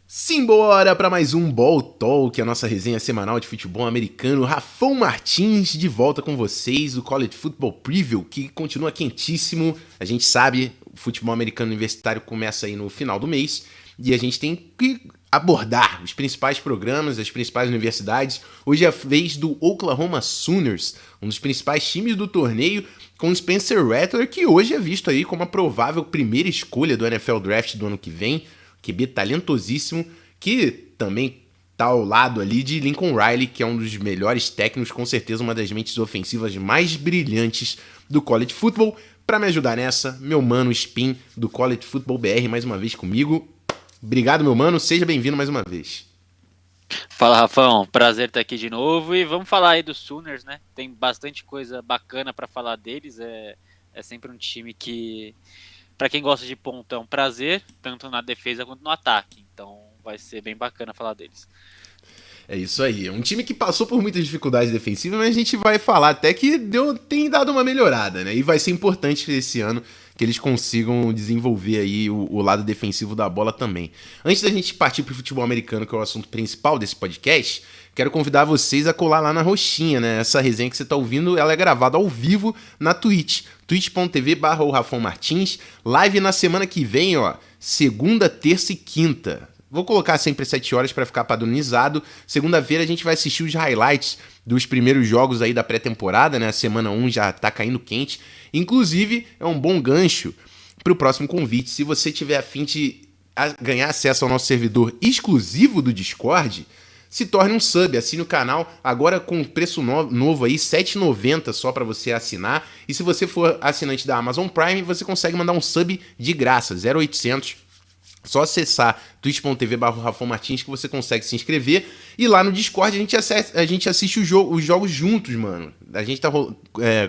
Simbora para mais um Ball Talk, a nossa resenha semanal de futebol americano. Rafão Martins de volta com vocês, o College Football Preview, que continua quentíssimo. A gente sabe, o futebol americano universitário começa aí no final do mês e a gente tem que abordar os principais programas, as principais universidades. Hoje é a vez do Oklahoma Sooners, um dos principais times do torneio, com Spencer Rattler, que hoje é visto aí como a provável primeira escolha do NFL Draft do ano que vem. QB talentosíssimo, que também tá ao lado ali de Lincoln Riley, que é um dos melhores técnicos, com certeza uma das mentes ofensivas mais brilhantes do college football. Para me ajudar nessa, meu mano Spin do College Football BR mais uma vez comigo. Obrigado, meu mano, seja bem-vindo mais uma vez. Fala, Rafão, prazer estar aqui de novo e vamos falar aí dos Sooners, né? Tem bastante coisa bacana para falar deles, é sempre um time que, para quem gosta de ponto, é um prazer, tanto na defesa quanto no ataque. Então vai ser bem bacana falar deles. É isso aí. É um time que passou por muitas dificuldades defensivas, mas a gente vai falar até que tem dado uma melhorada, né? E vai ser importante esse ano que eles consigam desenvolver aí o lado defensivo da bola também. Antes da gente partir para o futebol americano, que é o assunto principal desse podcast, quero convidar vocês a colar lá na roxinha, né? Essa resenha que você está ouvindo, ela é gravada ao vivo na Twitch, twitch.tv/RafãoMartins, live na semana que vem, ó, segunda, terça e quinta. Vou colocar sempre 7 horas para ficar padronizado. Segunda-feira a gente vai assistir os highlights dos primeiros jogos aí da pré-temporada, né? A semana 1 já tá caindo quente. Inclusive, é um bom gancho para o próximo convite. Se você tiver a fim de ganhar acesso ao nosso servidor exclusivo do Discord, se torne um sub, assine o canal, agora com preço novo aí, R$ 7,90 só para você assinar. E se você for assinante da Amazon Prime, você consegue mandar um sub de graça, 0800. Só acessar twitch.tv/RafãoMartins que você consegue se inscrever. E lá no Discord a gente assiste os jogos juntos, mano. A gente tá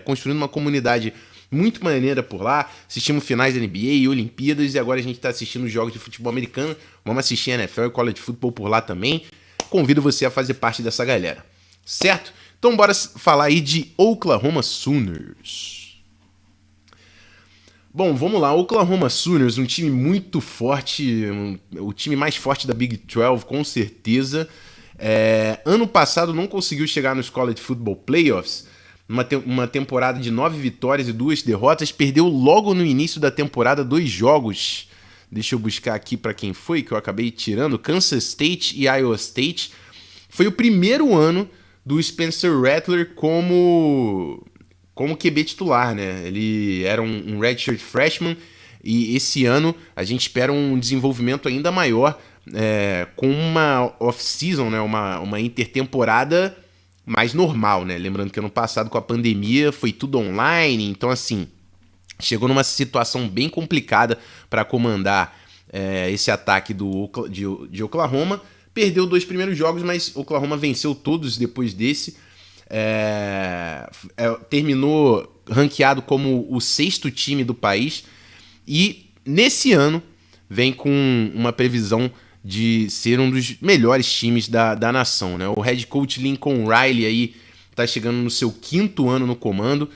construindo uma comunidade muito maneira por lá. Assistimos finais da NBA e Olimpíadas. E agora a gente tá assistindo os jogos de futebol americano. Vamos assistir NFL e College Football por lá também. Convido você a fazer parte dessa galera. Certo? Então bora falar aí de Oklahoma Sooners. Bom, vamos lá, Oklahoma Sooners, um time muito forte, o time mais forte da Big 12, com certeza. Ano passado não conseguiu chegar nos College Football Playoffs, uma temporada de 9 vitórias e 2 derrotas, perdeu logo no início da temporada 2 jogos. Deixa eu buscar aqui para quem foi, que eu acabei tirando, Kansas State e Iowa State. Foi o primeiro ano do Spencer Rattler como QB titular, né? Ele era um redshirt freshman e esse ano a gente espera um desenvolvimento ainda maior com uma off-season, né? Uma intertemporada mais normal, né? Lembrando que ano passado com a pandemia foi tudo online, então assim, chegou numa situação bem complicada para comandar esse ataque de Oklahoma. Perdeu 2 primeiros jogos, mas Oklahoma venceu todos depois desse. Terminou ranqueado como o 6º time do país e nesse ano vem com uma previsão de ser um dos melhores times da nação, né? O head coach Lincoln Riley aí tá chegando no seu 5º ano no comando.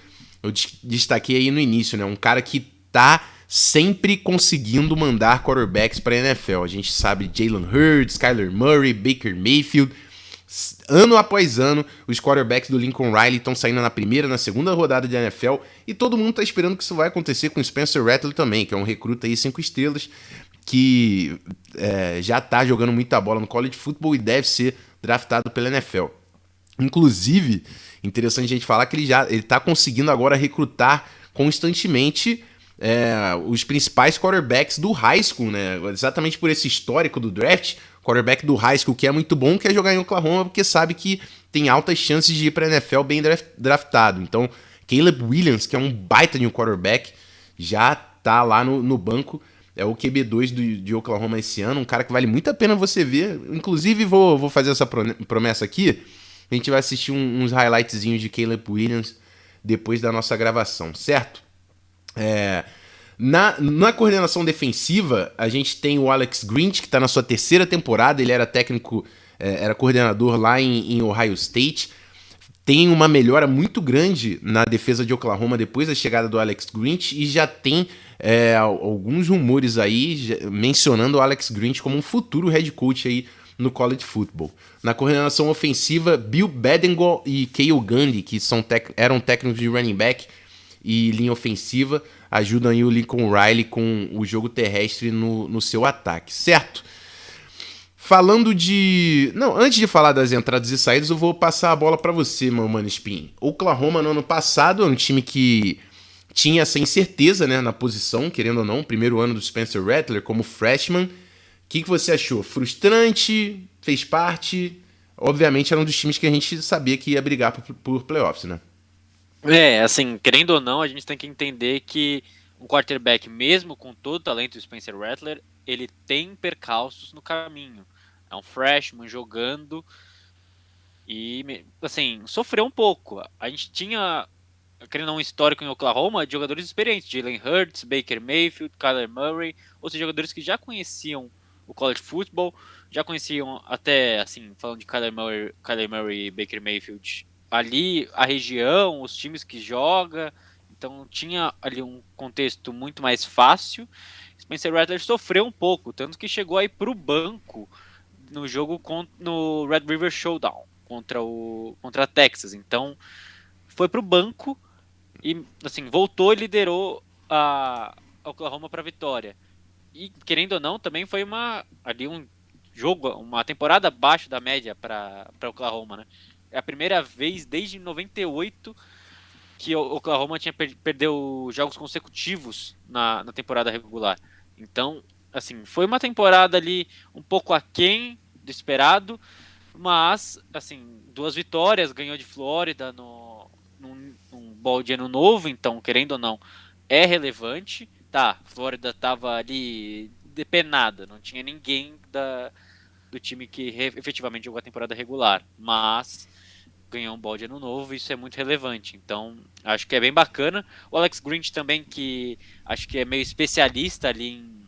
Eu destaquei aí no início, né? Um cara que tá sempre conseguindo mandar quarterbacks para a NFL. A gente sabe Jalen Hurts, Kyler Murray, Baker Mayfield. Ano após ano, os quarterbacks do Lincoln Riley estão saindo na primeira, na segunda rodada de NFL e todo mundo está esperando que isso vai acontecer com o Spencer Rattler também, que é um recruta aí 5 estrelas que já está jogando muita bola no college football e deve ser draftado pela NFL. Inclusive, interessante a gente falar que ele está conseguindo agora recrutar constantemente os principais quarterbacks do high school, né? Exatamente por esse histórico do draft. Quarterback do high school que é muito bom, quer jogar em Oklahoma porque sabe que tem altas chances de ir para a NFL bem draftado. Então, Caleb Williams, que é um baita de um quarterback, já tá lá no banco. É o QB2 de Oklahoma esse ano, um cara que vale muito a pena você ver. Inclusive, vou fazer essa promessa aqui. A gente vai assistir uns highlightzinhos de Caleb Williams depois da nossa gravação, certo? Na coordenação defensiva, a gente tem o Alex Grinch, que está na sua 3ª temporada. Ele era técnico, era coordenador lá em Ohio State. Tem uma melhora muito grande na defesa de Oklahoma depois da chegada do Alex Grinch e já tem alguns rumores aí mencionando o Alex Grinch como um futuro head coach aí no college football. Na coordenação ofensiva, Bill Bedengo e Cale Gundy, que eram técnicos de running back e linha ofensiva, ajudam aí o Lincoln Riley com o jogo terrestre no seu ataque, certo? Falando de... Não, antes de falar das entradas e saídas, eu vou passar a bola para você, meu mano Spin. Oklahoma no ano passado é um time que tinha essa incerteza, né, na posição, querendo ou não, primeiro ano do Spencer Rattler como freshman. O que você achou? Frustrante? Fez parte? Obviamente era um dos times que a gente sabia que ia brigar por playoffs, né? Assim, querendo ou não, a gente tem que entender que um quarterback, mesmo com todo o talento do Spencer Rattler, ele tem percalços no caminho. É um freshman jogando e, assim, sofreu um pouco. A gente tinha, querendo ou não, um histórico em Oklahoma de jogadores experientes, Jalen Hurts, Baker Mayfield, Kyler Murray, ou seja, jogadores que já conheciam o college football, já conheciam até, assim, falando de Kyler Murray e Baker Mayfield, ali a região, os times que joga, então tinha ali um contexto muito mais fácil. Spencer Rattler sofreu um pouco, tanto que chegou aí pro banco no jogo no Red River Showdown contra a Texas. Então foi pro banco e assim voltou e liderou a Oklahoma para vitória. E querendo ou não, também foi um jogo, uma temporada abaixo da média para Oklahoma, né? É a primeira vez desde 98 que o Oklahoma perdeu jogos consecutivos na temporada regular. Então, assim, foi uma temporada ali um pouco aquém do esperado, mas, assim, 2 vitórias, ganhou de Flórida num bowl de ano novo, então, querendo ou não, é relevante. Tá, Flórida tava ali depenada, não tinha ninguém do time que efetivamente jogou a temporada regular, mas ganhou um bowl de ano novo, isso é muito relevante, então acho que é bem bacana. O Alex Grinch também, que acho que é meio especialista ali em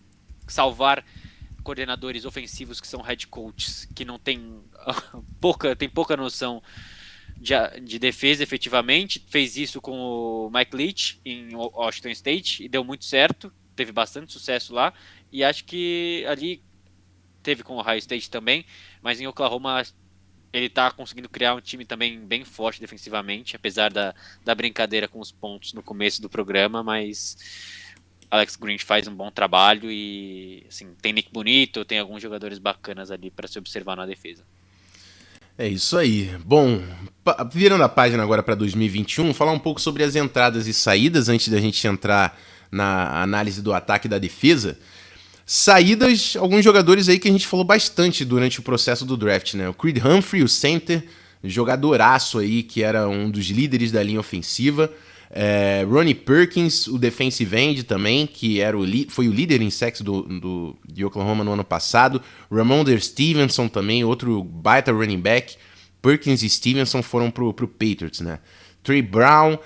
salvar coordenadores ofensivos que são head coaches, que não tem pouca noção de defesa efetivamente, fez isso com o Mike Leach em Washington State e deu muito certo, teve bastante sucesso lá, e acho que ali teve com o Ohio State também, mas em Oklahoma ele tá conseguindo criar um time também bem forte defensivamente, apesar da brincadeira com os pontos no começo do programa, mas Alex Grinch faz um bom trabalho e assim, tem Nick Bonito, tem alguns jogadores bacanas ali para se observar na defesa. É isso aí. Bom, virando a página agora para 2021, falar um pouco sobre as entradas e saídas antes da gente entrar na análise do ataque e da defesa. Saídas, alguns jogadores aí que a gente falou bastante durante o processo do draft, né? O Creed Humphrey, o center, jogadoraço aí, que era um dos líderes da linha ofensiva. Ronnie Perkins, o defensive end também, que foi o líder em sacks de Oklahoma no ano passado. Ramondre Stevenson também, outro baita running back. Perkins e Stevenson foram pro Patriots, né? Trey Brown,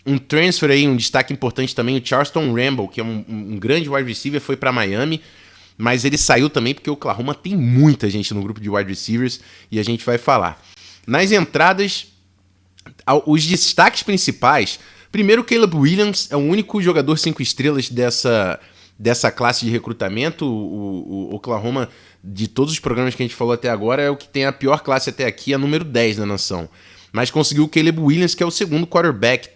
um transfer aí, um destaque importante também, o Charleston Rambo, que é um grande wide receiver, foi para Miami, mas ele saiu também porque o Oklahoma tem muita gente no grupo de wide receivers e a gente vai falar. Nas entradas, os destaques principais, primeiro, Caleb Williams é o único jogador 5 estrelas dessa classe de recrutamento. O Oklahoma, de todos os programas que a gente falou até agora, é o que tem a pior classe até aqui, a número 10 na nação. Mas conseguiu o Caleb Williams, que é o segundo quarterback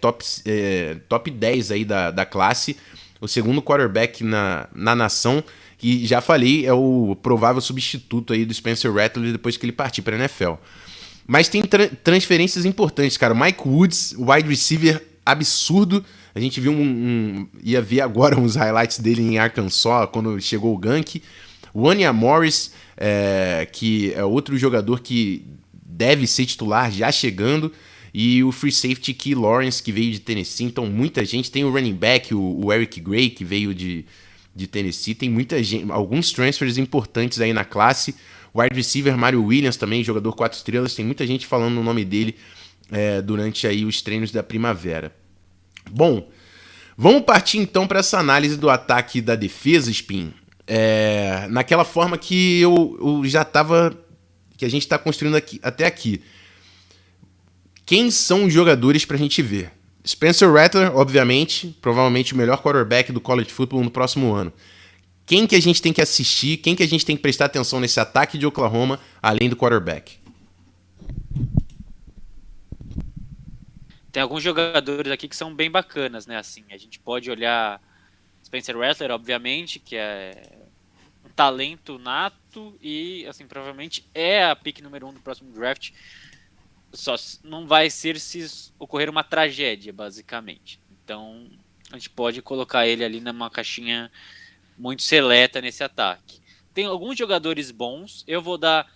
top 10 aí da classe, o segundo quarterback na nação, que já falei, é o provável substituto aí do Spencer Rattler depois que ele partir para a NFL. Mas tem transferências importantes, cara. O Mike Woods, wide receiver absurdo. A gente viu ia ver agora uns highlights dele em Arkansas, quando chegou o gank. O Anya Morris, que é outro jogador que deve ser titular já chegando. E o free safety Key Lawrence, que veio de Tennessee. Então, muita gente. Tem o running back, o Eric Gray, que veio de Tennessee. Tem muita gente, alguns transfers importantes aí na classe. Wide receiver Mario Williams também, jogador 4 estrelas. Tem muita gente falando o nome dele durante aí os treinos da primavera. Bom, vamos partir então para essa análise do ataque e da defesa, Spin. Naquela forma que eu já estava... que a gente está construindo até aqui. Quem são os jogadores para a gente ver? Spencer Rattler, obviamente, provavelmente o melhor quarterback do college football no próximo ano. Quem que a gente tem que assistir, quem que a gente tem que prestar atenção nesse ataque de Oklahoma, além do quarterback? Tem alguns jogadores aqui que são bem bacanas, né? Assim, a gente pode olhar Spencer Rattler, obviamente, que é um talento nato e, assim, provavelmente é a pick número 1 do próximo draft. Só não vai ser se ocorrer uma tragédia, basicamente. Então, a gente pode colocar ele ali numa caixinha muito seleta nesse ataque. Tem alguns jogadores bons. Eu vou dar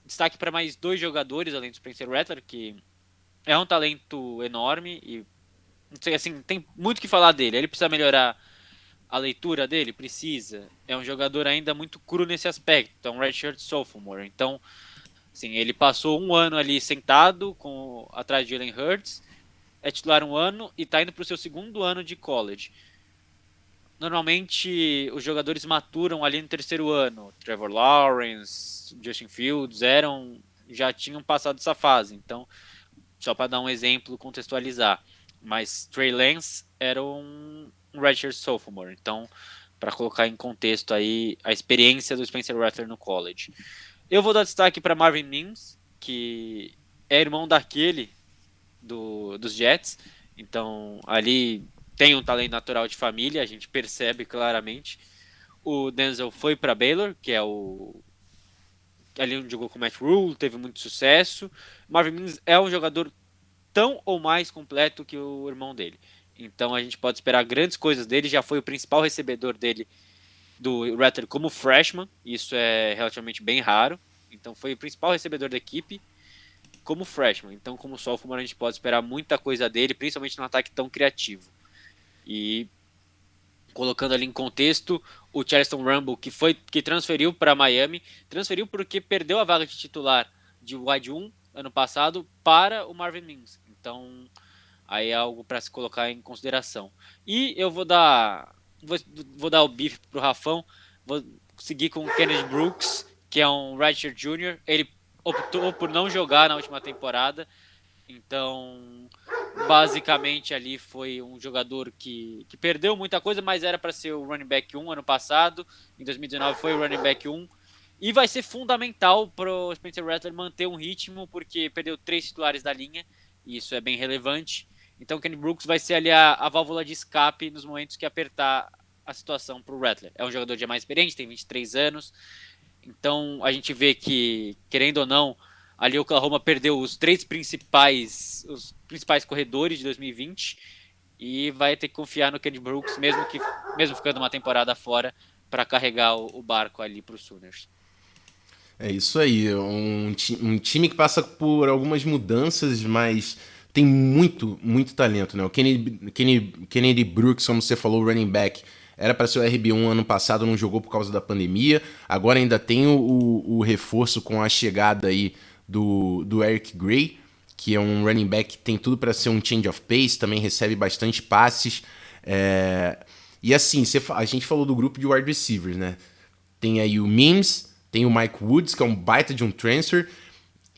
destaque para mais 2 jogadores, além do Spencer Rattler, que é um talento enorme e não sei, assim, tem muito o que falar dele. Ele precisa melhorar a leitura dele? Precisa. É um jogador ainda muito cru nesse aspecto. É um redshirt sophomore. Então, assim, ele passou um ano ali sentado atrás de Jalen Hurts, é titular um ano e está indo para o seu segundo ano de college. Normalmente, os jogadores maturam ali no terceiro ano. Trevor Lawrence, Justin Fields já tinham passado essa fase. Então, só para dar um exemplo, contextualizar. Mas Trey Lance era um redshirt sophomore. Então, para colocar em contexto aí a experiência do Spencer Rattler no college. Eu vou dar destaque para Marvin Mims, que é irmão daquele dos Jets. Então, ali tem um talento natural de família, a gente percebe claramente. O Denzel foi para Baylor, que é ali onde jogou com o Matt Rhule, teve muito sucesso. Marvin Mims é um jogador tão ou mais completo que o irmão dele. Então a gente pode esperar grandes coisas dele. Já foi o principal recebedor dele do Rattler como freshman. Isso é relativamente bem raro. Então foi o principal recebedor da equipe como freshman. Então como sophomore a gente pode esperar muita coisa dele, principalmente num ataque tão criativo. E colocando ali em contexto, o Charleston Rumble, que transferiu para Miami, transferiu porque perdeu a vaga de titular de wide 1 ano passado para o Marvin Mims. Então, aí é algo para se colocar em consideração. E eu vou dar o bife pro Rafão, vou seguir com o Kennedy Brooks, que é um redshirt junior. Ele optou por não jogar na última temporada. Então, basicamente ali foi um jogador que perdeu muita coisa, mas era para ser o running back 1 ano passado. Em 2019 foi o running back 1. E vai ser fundamental para o Spencer Rattler manter um ritmo, porque perdeu 3 titulares da linha, e isso é bem relevante. Então o Kenny Brooks vai ser ali a válvula de escape nos momentos que apertar a situação para o Rattler. É um jogador já mais experiente, tem 23 anos. Então a gente vê que, querendo ou não, ali o Oklahoma perdeu os principais corredores de 2020 e vai ter que confiar no Kenny Brooks, mesmo ficando uma temporada fora, para carregar o barco ali para os Sooners. É isso aí, um time que passa por algumas mudanças, mas tem muito, muito talento, né? O Kennedy Brooks, como você falou, o running back, era para ser o RB1 ano passado, não jogou por causa da pandemia. Agora ainda tem o reforço com a chegada aí do Eric Gray, que é um running back que tem tudo para ser um change of pace, também recebe bastante passes. E assim, a gente falou do grupo de wide receivers, né? Tem aí o Mims, tem o Mike Woods, que é um baita de um transfer.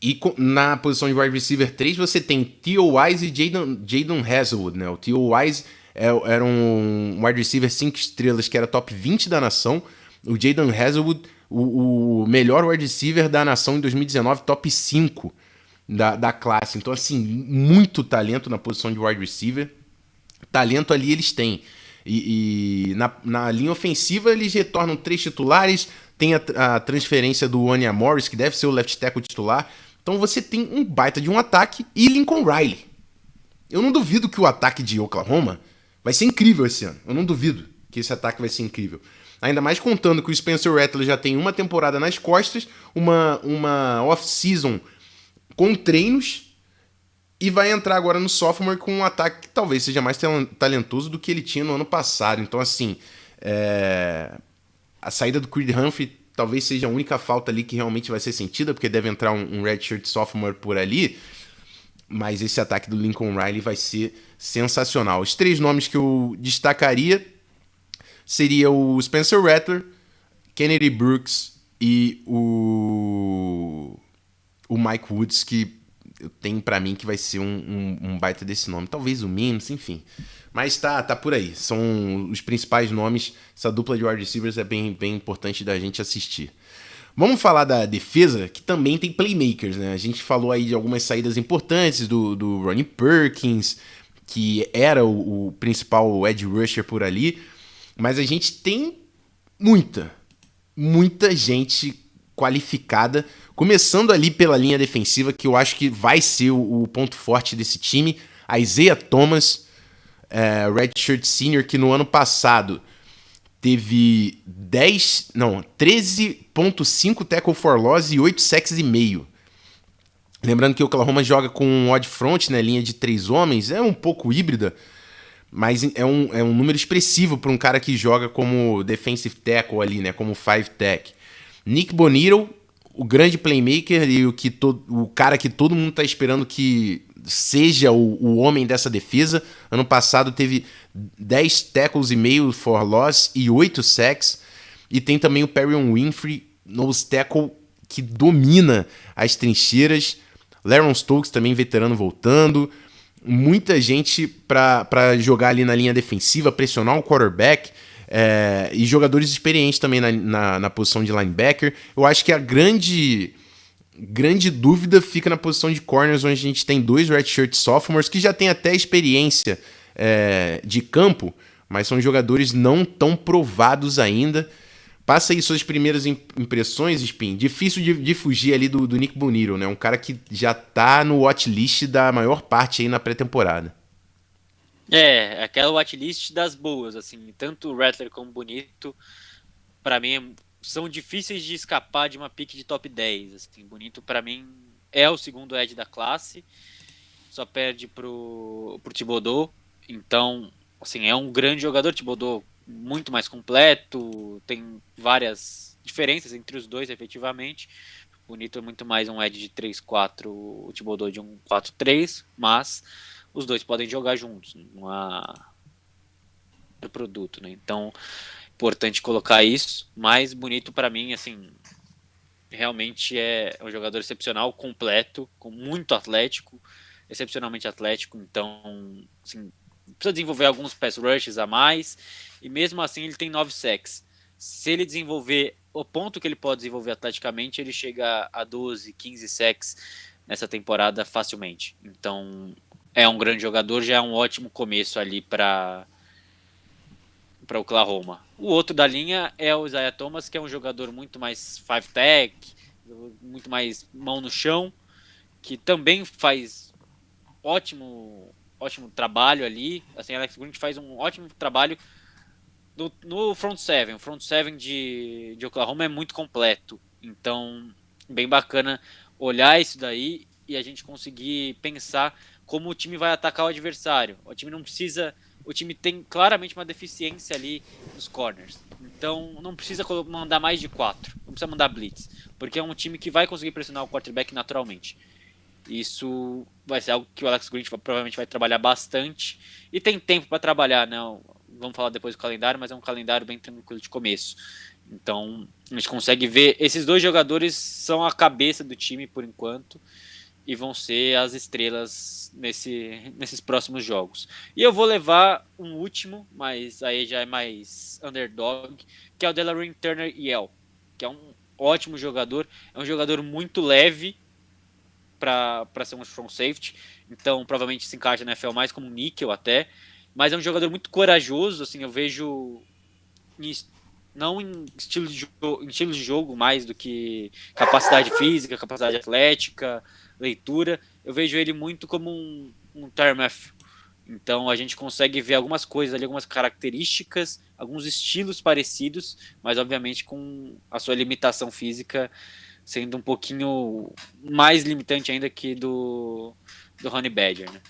E na posição de wide receiver 3, você tem T.O. Wise e Jaden Hazelwood, né? O T.O. Wise era um wide receiver 5 estrelas que era top 20 da nação. O Jaden Hazelwood, o melhor wide receiver da nação em 2019, top 5 da classe. Então, assim, muito talento na posição de wide receiver. Talento ali eles têm. E na linha ofensiva eles retornam 3 titulares. Tem a transferência do Anya Morris, que deve ser o left tackle titular. Então você tem um baita de um ataque e Lincoln Riley. Eu não duvido que o ataque de Oklahoma vai ser incrível esse ano. Eu não duvido que esse ataque vai ser incrível. Ainda mais contando que o Spencer Rattler já tem uma temporada nas costas, uma off-season com treinos, e vai entrar agora no sophomore com um ataque que talvez seja mais talentoso do que ele tinha no ano passado. Então, assim, a saída do Creed Humphrey talvez seja a única falta ali que realmente vai ser sentida, porque deve entrar um redshirt sophomore por ali. Mas esse ataque do Lincoln Riley vai ser sensacional. Os 3 nomes que eu destacaria seria o Spencer Rattler, Kennedy Brooks e o Mike Woods, que eu tenho pra mim que vai ser um baita desse nome. Talvez o Mims, enfim. Mas tá por aí. São os principais nomes. Essa dupla de wide receivers é bem importante da gente assistir. Vamos falar da defesa, que também tem playmakers, né? A gente falou aí de algumas saídas importantes do Ronnie Perkins, que era o principal edge rusher por ali. Mas a gente tem muita gente qualificada, começando ali pela linha defensiva, que eu acho que vai ser o ponto forte desse time. Isaiah Thomas, redshirt senior, que no ano passado teve 13.5 tackle for loss e 8 sacks e meio. Lembrando que o Oklahoma joga com um odd front, né, linha de 3 homens, é um pouco híbrida, mas é um número expressivo para um cara que joga como defensive tackle ali, né, como 5-tech. Nick Bonitto, o grande playmaker e o cara que todo mundo está esperando que seja o homem dessa defesa. Ano passado teve 10 tackles e meio for loss e 8 sacks. E tem também o Perrion Winfrey, nose tackle, que domina as trincheiras. Laron Stokes também veterano voltando. Muita gente para jogar ali na linha defensiva, pressionar o quarterback. E jogadores experientes também na posição de linebacker. Eu acho que a grande dúvida fica na posição de corners, onde a gente tem 2 redshirt sophomores que já têm até experiência de campo, mas são jogadores não tão provados ainda. Passa aí suas primeiras impressões, Spin. Difícil de fugir ali do Nick Bonitto, né? Um cara que já tá no watchlist da maior parte aí na pré-temporada. Aquela watchlist das boas, assim, tanto o Rattler como o Bonitto, pra mim, são difíceis de escapar de uma pick de top 10, assim. Bonitto, pra mim, é o segundo edge da classe, só perde pro Thibodeau, então, assim, é um grande jogador. Thibodeau muito mais completo, tem várias diferenças entre os dois, efetivamente. Bonitto é muito mais um edge de 3-4, o Thibodeau de um 4-3, mas os dois podem jogar juntos, não há produto, né? Então, importante colocar isso. Mas Bonitto, para mim, assim, realmente é um jogador excepcional, completo, com muito atlético, excepcionalmente atlético. Então, assim, precisa desenvolver alguns pass rushes a mais, e mesmo assim ele tem 9 sacks. Se ele desenvolver o ponto que ele pode desenvolver atleticamente, ele chega a 12, 15 sacks nessa temporada facilmente. Então, é um grande jogador, já é um ótimo começo ali para Oklahoma. O outro da linha é o Isaiah Thomas, que é um jogador muito mais 5-tech, muito mais mão no chão, que também faz ótimo trabalho ali. Assim, Alex Grinch faz um ótimo trabalho no front seven. O front seven de Oklahoma é muito completo. Então, bem bacana olhar isso daí e a gente conseguir pensar como o time vai atacar o adversário. O time tem claramente uma deficiência ali nos corners. Então não precisa mandar mais de 4. Não precisa mandar blitz. Porque é um time que vai conseguir pressionar o quarterback naturalmente. Isso vai ser algo que o Alex Grinch provavelmente vai trabalhar bastante. E tem tempo para trabalhar, né? Vamos falar depois do calendário, mas é um calendário bem tranquilo de começo. Então a gente consegue ver, esses dois jogadores são a cabeça do time por enquanto e vão ser as estrelas nesses próximos jogos. E eu vou levar um último, mas aí já é mais underdog, que é o Delarrin Turner-Yell, que é um ótimo jogador, é um jogador muito leve para ser um strong safety, então provavelmente se encaixa na NFL mais como um níquel até, mas é um jogador muito corajoso, assim, eu vejo não em estilo de jogo mais do que capacidade física, capacidade atlética, leitura, eu vejo ele muito como um Tarmath. Então a gente consegue ver algumas coisas ali, algumas características, alguns estilos parecidos, mas obviamente com a sua limitação física sendo um pouquinho mais limitante ainda que do Honey Badger, né?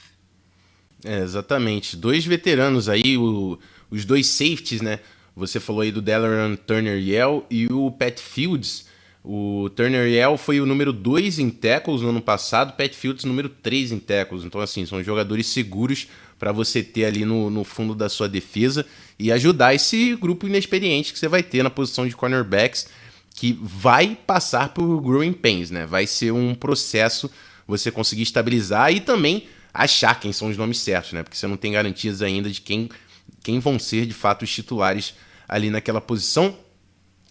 Exatamente. 2 veteranos aí, os 2 safeties, né? Você falou aí do Delarrin Turner-Yell e o Pat Fields. O Turner-Yell foi o número 2 em tackles no ano passado, Pat Fields número 3 em tackles. Então, assim, são jogadores seguros para você ter ali no fundo da sua defesa e ajudar esse grupo inexperiente que você vai ter na posição de cornerbacks, que vai passar por growing pains, né? Vai ser um processo você conseguir estabilizar e também achar quem são os nomes certos, né? Porque você não tem garantias ainda de quem vão ser de fato os titulares ali naquela posição.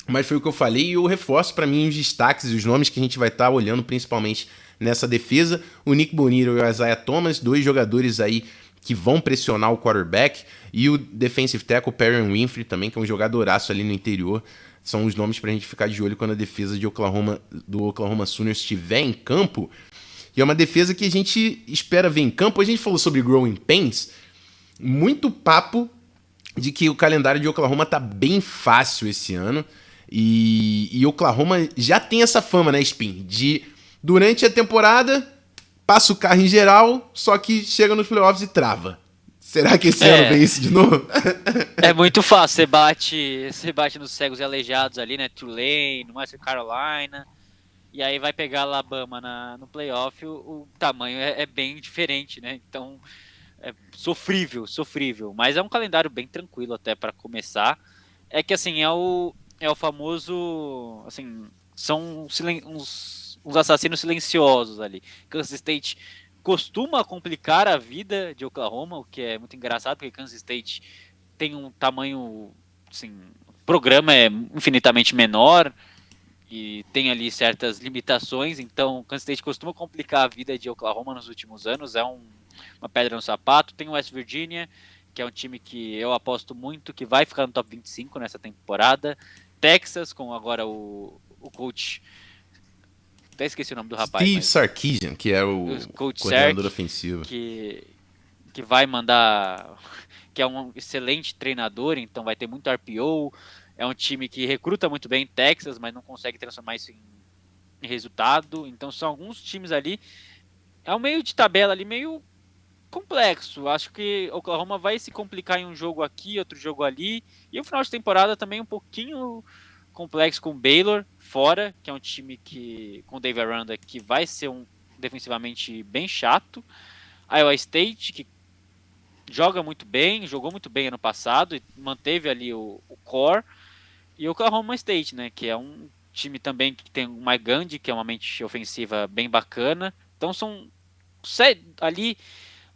Mas foi o que eu falei e eu reforço para mim os destaques e os nomes que a gente vai estar olhando principalmente nessa defesa. O Nick Bonito e o Isaiah Thomas, 2 jogadores aí que vão pressionar o quarterback, e o defensive tackle Perrin Winfrey também, que é um jogadoraço ali no interior. São os nomes pra gente ficar de olho quando a defesa do Oklahoma Sooners estiver em campo. E é uma defesa que a gente espera ver em campo. A gente falou sobre growing pains, muito papo de que o calendário de Oklahoma tá bem fácil esse ano. E Oklahoma já tem essa fama, né, Spin? De, durante a temporada, passa o carro em geral, só que chega nos playoffs e trava. Será que esse ano vem isso de novo? É muito fácil, você bate nos cegos e aleijados ali, né? Tulane, West Carolina, e aí vai pegar Alabama no playoff, o tamanho é bem diferente, né? Então é sofrível, mas é um calendário bem tranquilo até para começar. É que assim, é o famoso, assim, são uns assassinos silenciosos ali. Kansas State costuma complicar a vida de Oklahoma, o que é muito engraçado, porque Kansas State tem um tamanho, assim, o programa é infinitamente menor e tem ali certas limitações, então Kansas State costuma complicar a vida de Oklahoma nos últimos anos, é uma pedra no sapato. Tem o West Virginia, que é um time que eu aposto muito que vai ficar no top 25 nessa temporada. Texas, com agora o coach, até esqueci o nome do rapaz. Steve Sarkisian, que é o coordenador ofensivo. Que vai mandar, que é um excelente treinador, então vai ter muito RPO. É um time que recruta muito bem em Texas, mas não consegue transformar isso em resultado. Então são alguns times ali, é um meio de tabela ali, meio complexo. Acho que Oklahoma vai se complicar em um jogo aqui, outro jogo ali. E o final de temporada também um pouquinho complexo com Baylor fora, que é um time que com Dave Aranda que vai ser defensivamente bem chato. Iowa State, que jogou muito bem ano passado e manteve ali o core. E Oklahoma State, né, que é um time também que tem o Mike Gundy, que é uma mente ofensiva bem bacana. Então são ali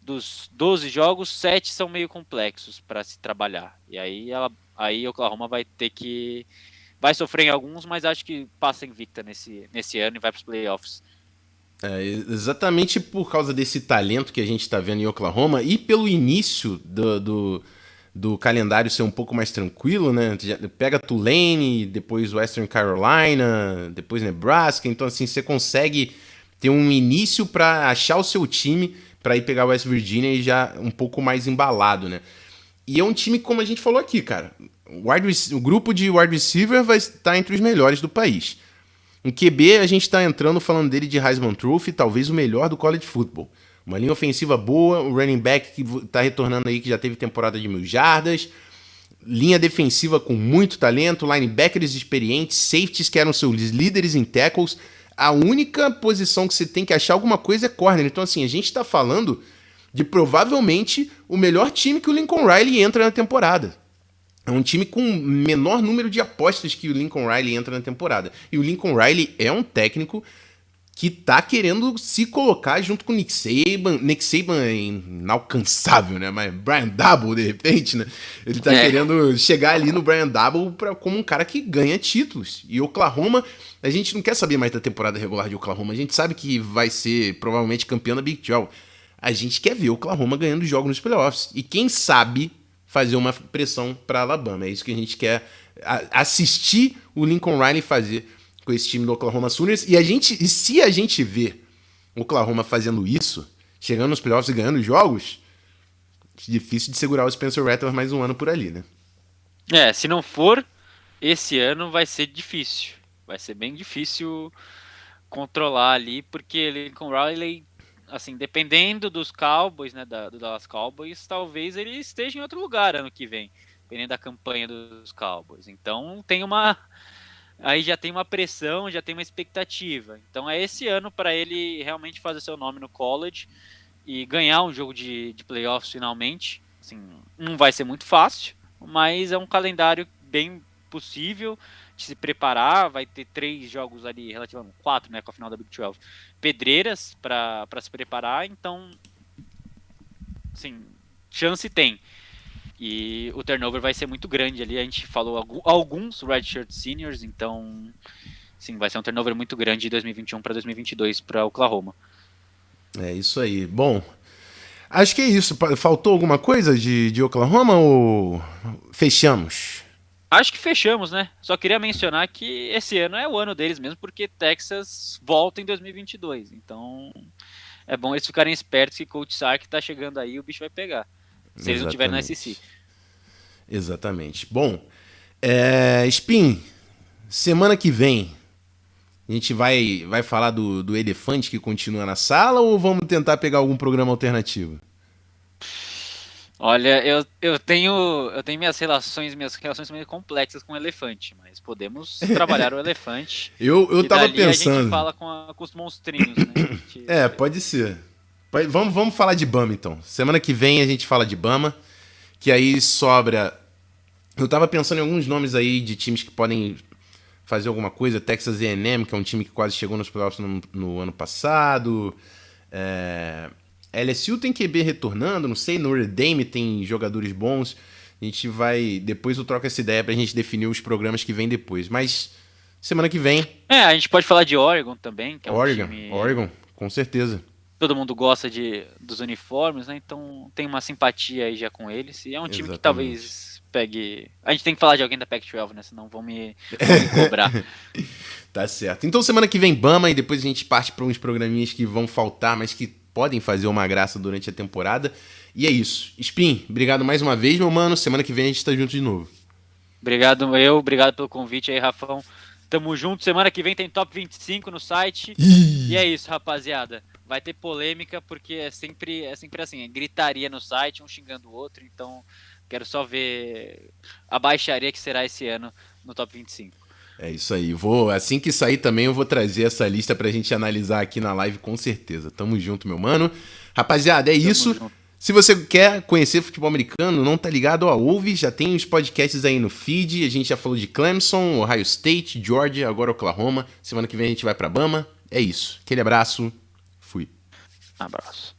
dos 12 jogos, 7 são meio complexos para se trabalhar. E aí Oklahoma vai sofrer em alguns, mas acho que passa invicta nesse ano e vai para os playoffs. Exatamente por causa desse talento que a gente está vendo em Oklahoma e pelo início do calendário ser um pouco mais tranquilo, né? Pega Tulane, depois Western Carolina, depois Nebraska, então assim, você consegue ter um início para achar o seu time para ir pegar West Virginia e já um pouco mais embalado, né? E é um time, como a gente falou aqui, cara, o grupo de wide receiver vai estar entre os melhores do país. Um QB, a gente está entrando falando dele de Heisman Trophy, talvez o melhor do college football. Uma linha ofensiva boa, o running back que está retornando aí, que já teve temporada de 1.000 jardas. Linha defensiva com muito talento, linebackers experientes, safeties que eram seus líderes em tackles. A única posição que você tem que achar alguma coisa é corner. Então, assim, a gente está falando de provavelmente o melhor time que o Lincoln Riley entra na temporada. É um time com menor número de apostas que o Lincoln Riley entra na temporada. E o Lincoln Riley é um técnico que tá querendo se colocar junto com o Nick Saban. Nick Saban é inalcançável, né? Mas Brian Daboll, de repente, né? Ele tá querendo chegar ali no Brian Daboll como um cara que ganha títulos. E Oklahoma, a gente não quer saber mais da temporada regular de Oklahoma. A gente sabe que vai ser provavelmente campeão da Big 12. A gente quer ver Oklahoma ganhando jogos nos playoffs. E quem sabe fazer uma pressão para Alabama. É isso que a gente quer assistir o Lincoln Riley fazer com esse time do Oklahoma Sooners. E se a gente vê o Oklahoma fazendo isso, chegando nos playoffs e ganhando jogos, difícil de segurar o Spencer Rattler mais um ano por ali, né? Se não for esse ano, vai ser difícil. Vai ser bem difícil controlar ali, porque Lincoln Riley, assim, dependendo dos Cowboys, né, do Dallas Cowboys, talvez ele esteja em outro lugar ano que vem, dependendo da campanha dos Cowboys. Então aí já tem uma pressão, já tem uma expectativa. Então é esse ano para ele realmente fazer seu nome no college e ganhar um jogo de playoffs finalmente. Assim, não vai ser muito fácil, mas é um calendário bem possível. de se preparar, vai ter 3 jogos ali, relativamente 4, né, com a final da Big 12, pedreiras para se preparar, então, assim, chance tem. E o turnover vai ser muito grande ali, a gente falou alguns redshirt seniors, então, sim, vai ser um turnover muito grande de 2021 para 2022 para Oklahoma. É isso aí. Bom, acho que é isso. Faltou alguma coisa de Oklahoma ou fechamos? Acho que fechamos, né? Só queria mencionar que esse ano é o ano deles mesmo, porque Texas volta em 2022. Então, é bom eles ficarem espertos que Coach Sark tá chegando aí e o bicho vai pegar. Se eles não tiverem na SEC. Exatamente. Bom, Spin, semana que vem a gente vai falar do elefante que continua na sala ou vamos tentar pegar algum programa alternativo? Olha, eu tenho minhas relações meio complexas com o elefante, mas podemos trabalhar o elefante. Eu e tava dali pensando. A gente fala com os monstrinhos, né? Pode ser. Vamos falar de Bama então. Semana que vem a gente fala de Bama, que aí sobra. Eu tava pensando em alguns nomes aí de times que podem fazer alguma coisa. Texas A&M, que é um time que quase chegou nos playoffs no ano passado. LSU tem QB retornando, não sei. Notre Dame tem jogadores bons. A gente vai... Depois eu troco essa ideia pra gente definir os programas que vem depois. Mas semana que vem... a gente pode falar de Oregon também, que é um time... Oregon, com certeza. Todo mundo gosta dos uniformes, né? Então tem uma simpatia aí já com eles. E é um time que talvez pegue... A gente tem que falar de alguém da Pac-12, né? Senão vão me cobrar. Tá certo. Então semana que vem Bama e depois a gente parte para uns programinhas que vão faltar, mas que podem fazer uma graça durante a temporada. E é isso. Spin, obrigado mais uma vez, meu mano. Semana que vem a gente tá junto de novo. Obrigado pelo convite aí, Rafão. Tamo junto. Semana que vem tem Top 25 no site. E é isso, rapaziada. Vai ter polêmica, porque é sempre assim, é gritaria no site, um xingando o outro, então quero só ver a baixaria que será esse ano no Top 25. É isso aí. Assim que sair também eu vou trazer essa lista pra gente analisar aqui na live com certeza. Tamo junto, meu mano. Rapaziada, é isso. Junto. Se você quer conhecer futebol americano, não tá ligado, ouve, já tem os podcasts aí no feed. A gente já falou de Clemson, Ohio State, Georgia, agora Oklahoma. Semana que vem a gente vai pra Bama. É isso. Aquele abraço. Fui. Abraço.